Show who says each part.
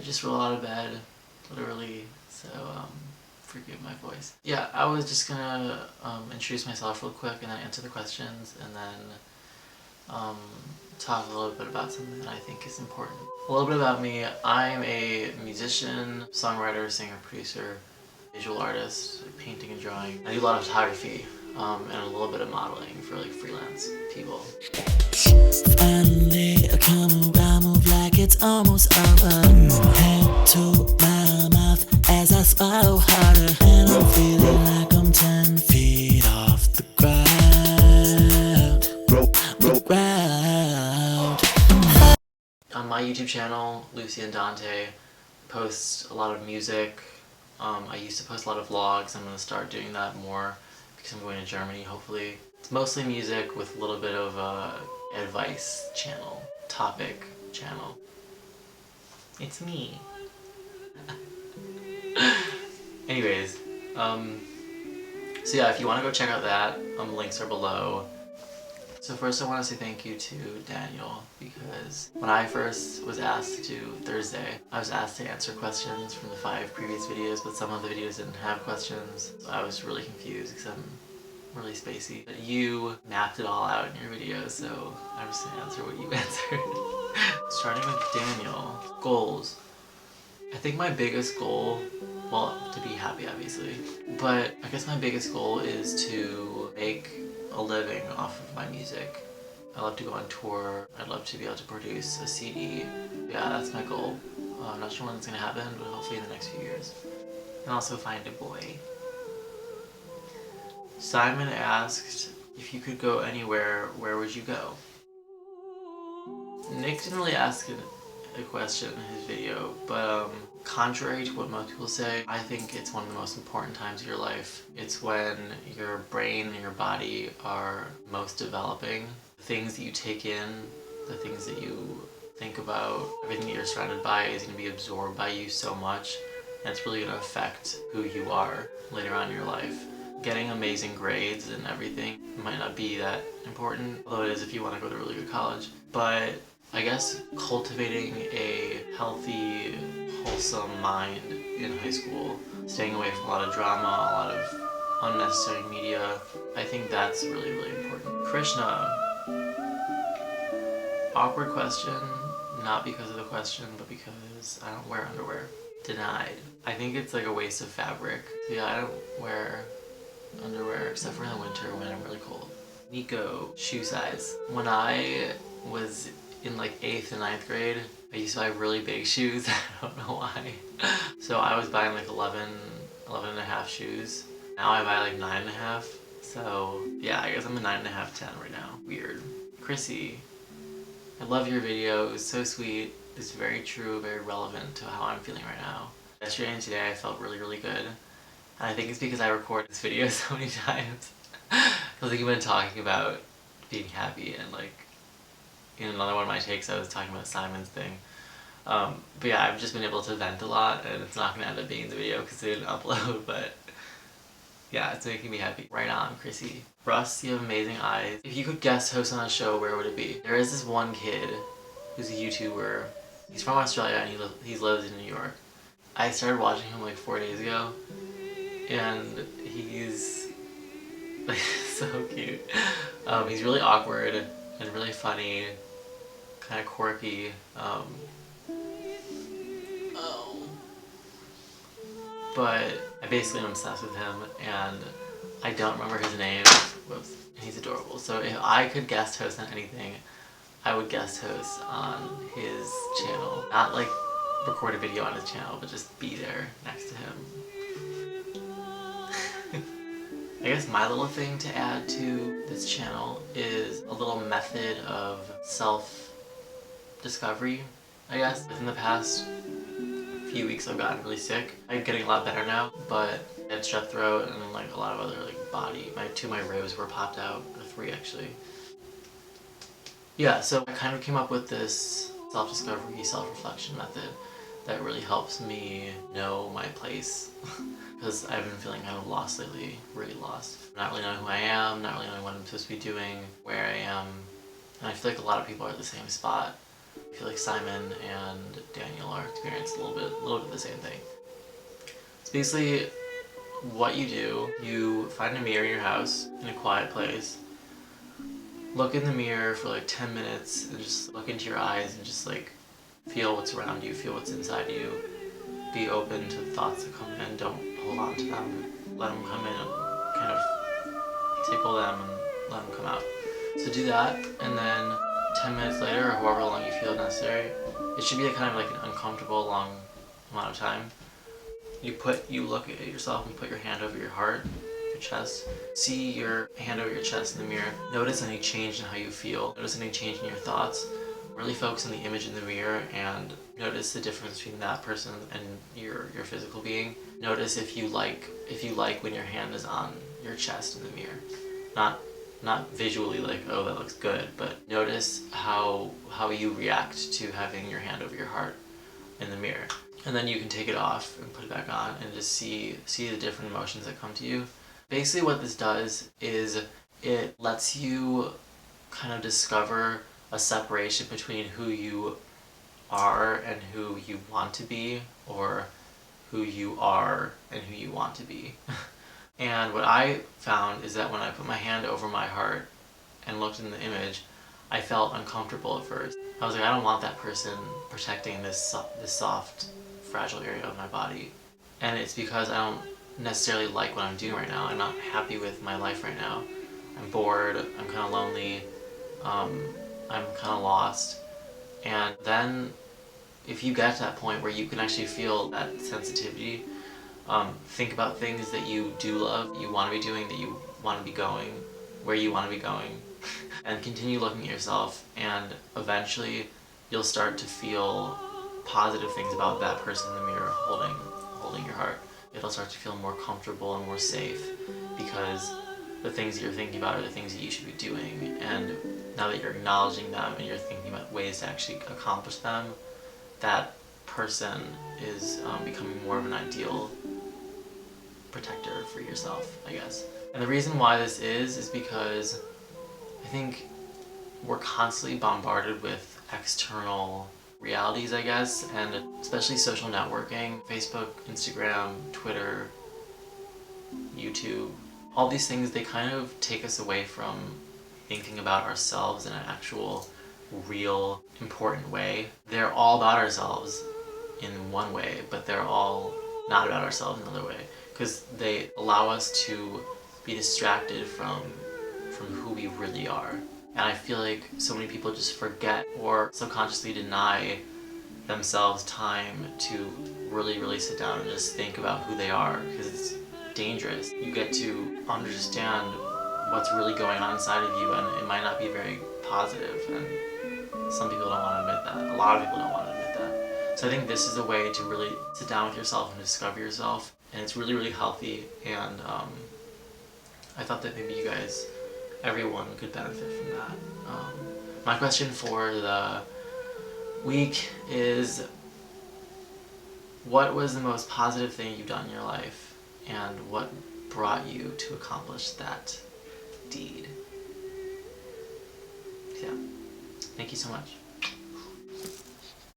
Speaker 1: just roll out of bed, literally, so forgive my voice. Yeah, I was just gonna introduce myself real quick and then answer the questions and then talk a little bit about something that I think is important. A little bit about me. I'm a musician, songwriter, singer, producer, visual artist, like painting and drawing. I do a lot of photography and a little bit of modeling for like freelance people.
Speaker 2: Finally, I come around, move like it's almost over. Head to my mouth as I swallow harder, and I'm feeling like I'm 10 feet off the ground.
Speaker 1: On my YouTube channel, LucienDante, post a lot of music. I used to post a lot of vlogs. I'm going to start doing that more because I'm going to Germany, hopefully. It's mostly music with a little bit of advice channel, topic channel. It's me. Anyways, so yeah, if you want to go check out that, links are below. So first I want to say thank you to Daniel, because when I first was asked to do Thursday, I was asked to answer questions from the 5 previous videos, but some of the videos didn't have questions, so I was really confused because I'm really spacey. But you mapped it all out in your videos, so I'm just gonna answer what you answered. Starting with Daniel. Goals. I think my biggest goal, well, to be happy obviously, but I guess my biggest goal is to make a living off of my music. I love to go on tour. I'd love to be able to produce a CD. Yeah, that's my goal. I'm not sure when it's gonna happen, but hopefully in the next few years. And also find a boy. Simon asked, if you could go anywhere, where would you go? Nick didn't really ask a question in his video, but contrary to what most people say, I think it's one of the most important times of your life. It's when your brain and your body are most developing. The things that you take in, the things that you think about, everything that you're surrounded by is going to be absorbed by you so much, and it's really going to affect who you are later on in your life. Getting amazing grades and everything might not be that important, although it is if you want to go to a really good college. But I guess cultivating a healthy, wholesome mind in high school, staying away from a lot of drama, a lot of unnecessary media, I think that's really, really important. Krishna. Awkward question, not because of the question, but because I don't wear underwear. Denied. I think it's like a waste of fabric. So yeah, I don't wear underwear except for in the winter when I'm really cold. Nico. Shoe size. When I was in like 8th and 9th grade, I used to buy really big shoes. I don't know why. So I was buying like 11 and a half shoes. Now I buy like 9 and a half. So yeah, I guess I'm a 9 and a half, 10 right now. Weird. Chrissy. I love your video. It was so sweet. It's very true, very relevant to how I'm feeling right now. Yesterday and today I felt really, really good. And I think it's because I recorded this video so many times. Because like, you've been talking about being happy, and like in another one of my takes I was talking about Simon's thing. But yeah, I've just been able to vent a lot, and it's not going to end up being in the video because it didn't upload, but yeah, it's making me happy. Right on, Chrissy. Russ, you have amazing eyes. If you could guest host on a show, where would it be? There is this one kid who's a YouTuber. He's from Australia and he lives in New York. I started watching him like 4 days ago, and he's like so cute. He's really awkward and really funny, kind of quirky. But I basically am obsessed with him, and I don't remember his name. Whoops. And he's adorable. So if I could guest host on anything, I would guest host on his channel. Not like record a video on his channel, but just be there next to him. I guess my little thing to add to this channel is a little method of self-discovery, I guess. Within the past few weeks I've gotten really sick. I'm getting a lot better now, but I had strep throat and like a lot of other like body. Two of my ribs were popped out, or 3 actually. Yeah, so I kind of came up with this self-discovery, self-reflection method that really helps me know my place. Because I've been feeling kind of lost lately, really lost. Not really knowing who I am, not really knowing what I'm supposed to be doing, where I am. And I feel like a lot of people are at the same spot. I feel like Simon and Daniel are experiencing a little bit the same thing. It's basically what you do. You find a mirror in your house in a quiet place. Look in the mirror for like 10 minutes and just look into your eyes and just like feel what's around you, feel what's inside you. Be open to the thoughts that come in. Don't hold on to them. Let them come in and kind of tickle them and let them come out. So do that, and then 10 minutes later, or however long you feel necessary, it should be kind of like an uncomfortable long amount of time. You look at yourself and put your hand over your heart, your chest. See your hand over your chest in the mirror. Notice any change in how you feel. Notice any change in your thoughts. Really focus on the image in the mirror and notice the difference between that person and your physical being. Notice if you like when your hand is on your chest in the mirror. Not visually like, oh, that looks good, but notice how you react to having your hand over your heart in the mirror. And then you can take it off and put it back on and just see the different emotions that come to you. Basically what this does is it lets you kind of discover a separation between who you are and who you want to be, or who you are and who you want to be. And what I found is that when I put my hand over my heart and looked in the image, I felt uncomfortable at first. I was like, I don't want that person protecting this soft, fragile area of my body. And it's because I don't necessarily like what I'm doing right now. I'm not happy with my life right now. I'm bored, I'm kind of lonely, I'm kind of lost. And then if you get to that point where you can actually feel that sensitivity, think about things that you do love, you want to be doing, that you want to be going, where you want to be going, and continue looking at yourself, and eventually you'll start to feel positive things about that person in the mirror holding your heart. It'll start to feel more comfortable and more safe because the things that you're thinking about are the things that you should be doing, and now that you're acknowledging them and you're thinking about ways to actually accomplish them, that person is becoming more of an ideal protector for yourself, I guess. And the reason why this is because I think we're constantly bombarded with external realities, I guess, and especially social networking, Facebook, Instagram, Twitter, YouTube. All these things, they kind of take us away from thinking about ourselves in an actual, real, important way. They're all about ourselves in one way, but they're all not about ourselves in another way, because they allow us to be distracted from who we really are. And I feel like so many people just forget or subconsciously deny themselves time to really, really sit down and just think about who they are, because it's dangerous. You get to understand what's really going on inside of you, and it might not be very positive, and some people don't want to admit that. A lot of people don't want to admit that. So I think this is a way to really sit down with yourself and discover yourself, and it's really, really healthy, and I thought that maybe you guys, everyone could benefit from that. My question for the week is, what was the most positive thing you've done in your life, and what brought you to accomplish that deed? Yeah. Thank you so much.